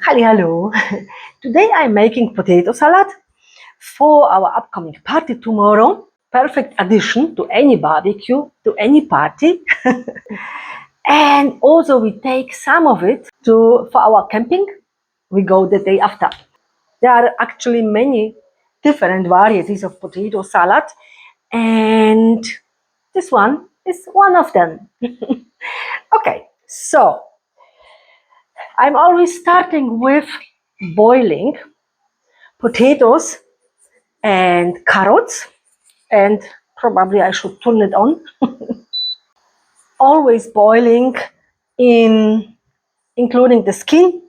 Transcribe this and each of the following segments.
Hello. Today I'm making potato salad for our upcoming party tomorrow. Perfect addition to any barbecue, to any party. And also we take some of it for our camping. We go the day after. There are actually many different varieties of potato salad, and this one is one of them. Okay, so I'm always starting with boiling potatoes and carrots, and probably I should turn it on. Always boiling, including the skin.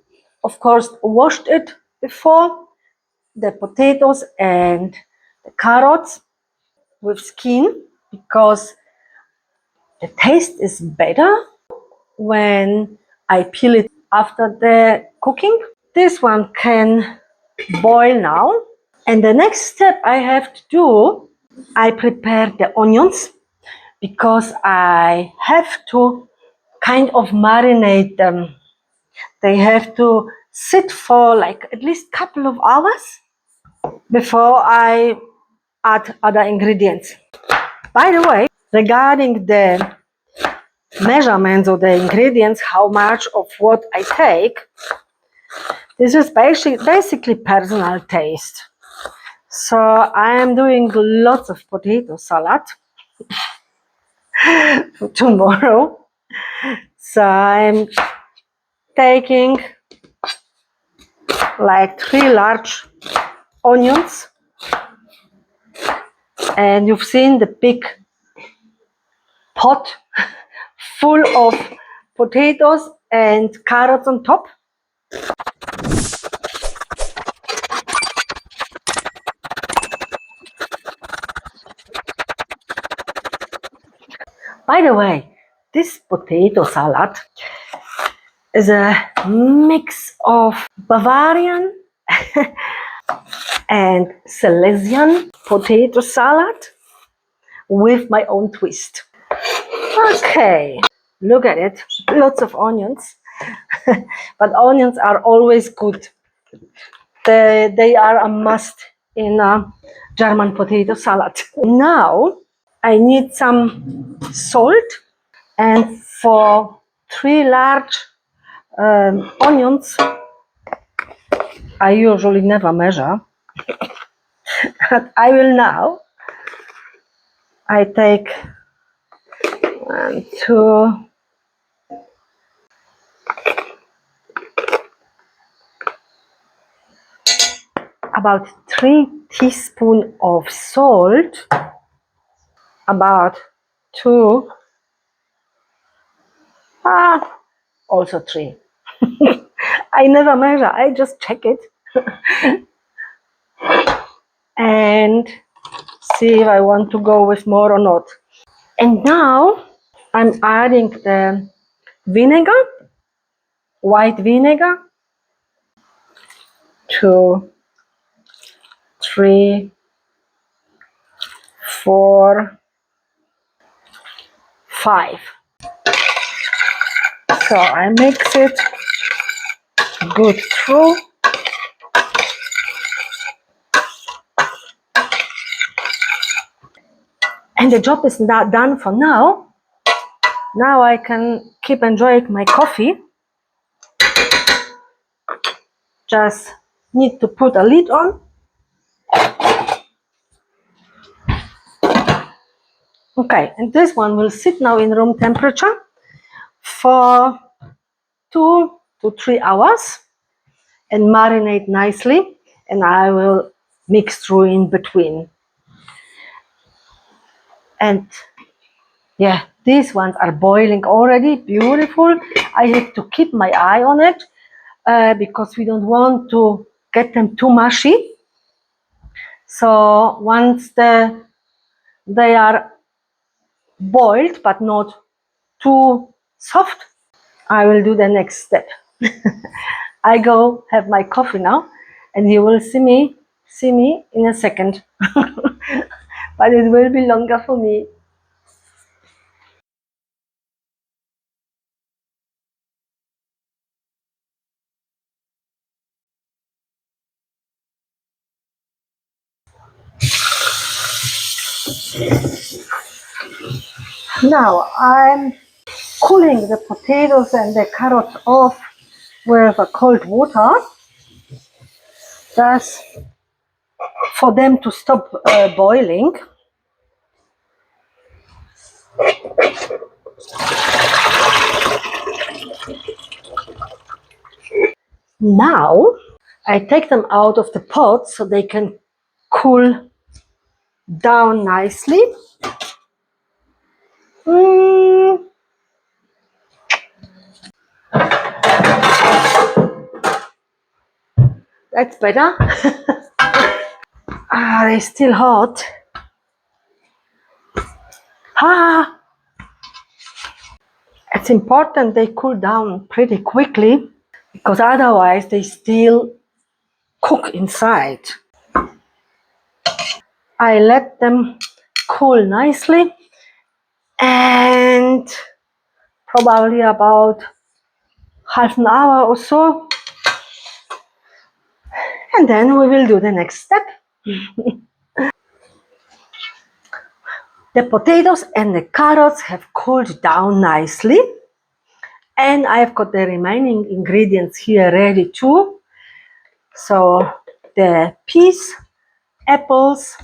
Of course, washed it before, the potatoes and the carrots with skin, because the taste is better when I peel it after the cooking. This one can boil now. And the next step I have to do, I prepare the onions, because I have to kind of marinate them. They have to sit for like at least a couple of hours before I add other ingredients. By the way, regarding the measurements of the ingredients, how much of what I take, this is basically personal taste. So I am doing lots of potato salad for tomorrow. So I'm taking like 3 large onions, and you've seen the big pot full of potatoes and carrots on top. By the way, this potato salad is a mix of Bavarian and Silesian potato salad with my own twist. Okay, look at it, lots of onions, but onions are always good. They are a must in a German potato salad. Now I need some salt, and for 3 large onions, I usually never measure, but I will now. I take 1, 2, about 3 teaspoons of salt, about 2, also 3. I never measure, I just check it and see if I want to go with more or not. And now I'm adding the vinegar, white vinegar, 2, 3, 4, 5. So I mix it good through. And the job is not done for now. Now I can keep enjoying my coffee. Just need to put a lid on. Okay, and this one will sit now in room temperature for 2 to 3 hours and marinate nicely, and I will mix through in between. And yeah, these ones are boiling already, beautiful. I have to keep my eye on it because we don't want to get them too mushy. So once they are boiled but not too soft, I will do the next step. I go have my coffee now, and you will see me in a second. But it will be longer for me. Now I'm cooling the potatoes and the carrots off with cold water, just for them to stop boiling. Now I take them out of the pot so they can cool down nicely. That's better. They're still hot. It's important they cool down pretty quickly, because otherwise they still cook inside. I let them cool nicely, and probably about half an hour or so, and then we will do the next step. The potatoes and the carrots have cooled down nicely, and I've got the remaining ingredients here ready too. So the peas, apples,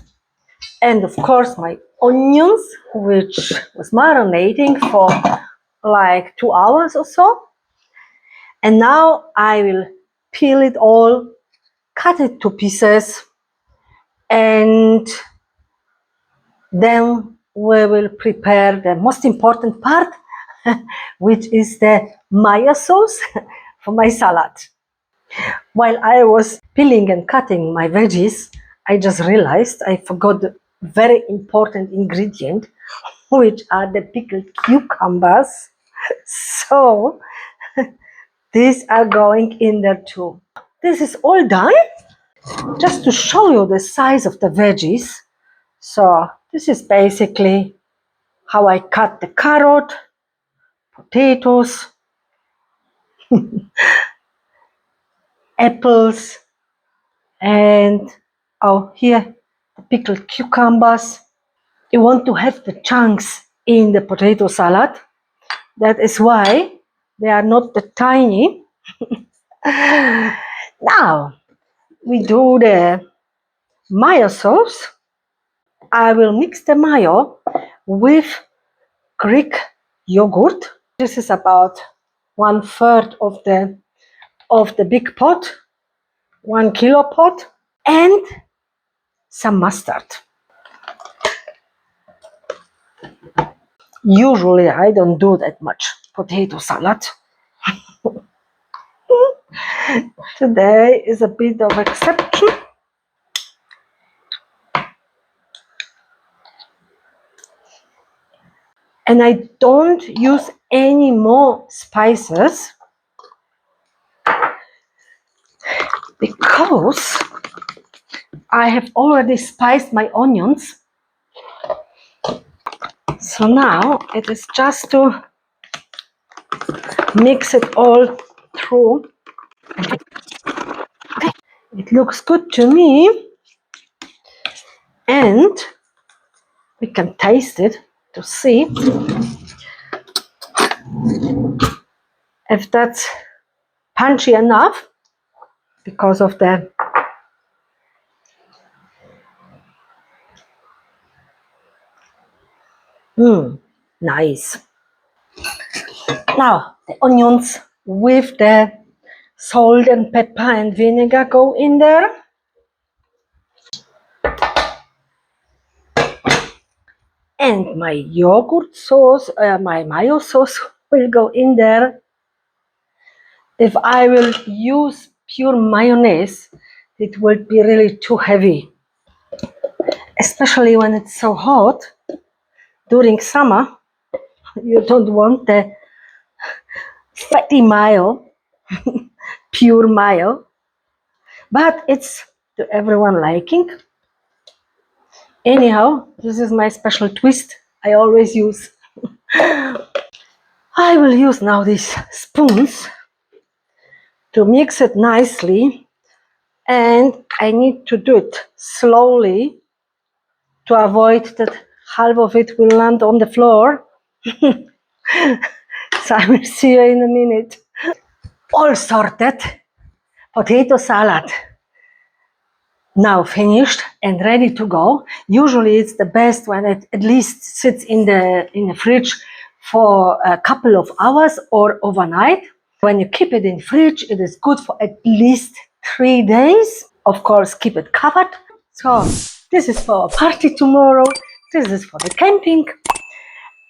and of course my onions, which was marinating for like 2 hours or so. And now I will peel it all, cut it to pieces, and then we will prepare the most important part, which is the mayo sauce for my salad. While I was peeling and cutting my veggies, I just realized I forgot the very important ingredient, which are the pickled cucumbers. So these are going in there too. This is all done. Just to show you the size of the veggies. So this is basically how I cut the carrot, potatoes, apples, and here the pickled cucumbers. You want to have the chunks in the potato salad. That is why they are not that tiny. Now we do the mayo sauce. I will mix the mayo with Greek yogurt. This is about 1/3 of the big pot, 1 kilo pot, and some mustard. Usually I don't do that much potato salad. Today is a bit of exception. And I don't use any more spices because I have already spiced my onions. So now it is just to mix it all through. It looks good to me, and we can taste it to see if that's punchy enough because of the nice. Now the onions with the salt and pepper and vinegar go in there. And my yogurt sauce, my mayo sauce will go in there. If I will use pure mayonnaise, it will be really too heavy, especially when it's so hot during summer. You don't want the fatty mayo, pure mayo, but it's to everyone's liking. Anyhow, this is my special twist I always use. I will use now these spoons to mix it nicely, and I need to do it slowly to avoid that half of it will land on the floor. So I will see you in a minute. All sorted. Potato salad. Now finished and ready to go. Usually it's the best when it at least sits in the fridge for a couple of hours or overnight. When you keep it in fridge, it is good for at least 3 days. Of course, keep it covered. So this is for a party tomorrow. This is for the camping.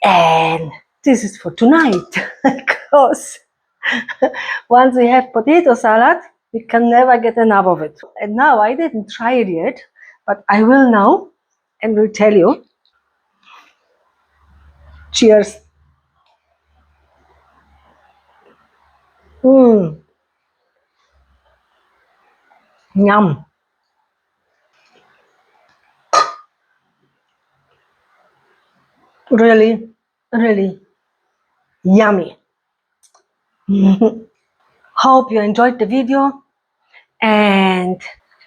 And this is for tonight. Because once we have potato salad, we can never get enough of it. And now I didn't try it yet, but I will now and will tell you. Cheers. Yum. Really, really yummy. Hope you enjoyed the video. And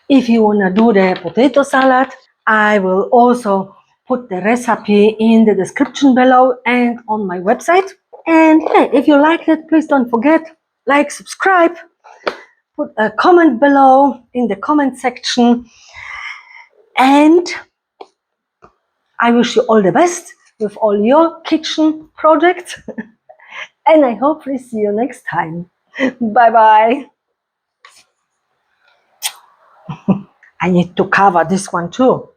if you want to do the potato salad, I will also put the recipe in the description below and on my website. And yeah, if you liked it, please don't forget, like, subscribe, put a comment below in the comment section. And I wish you all the best with all your kitchen projects. And I hopefully see you next time. Bye bye. I need to cover this one too.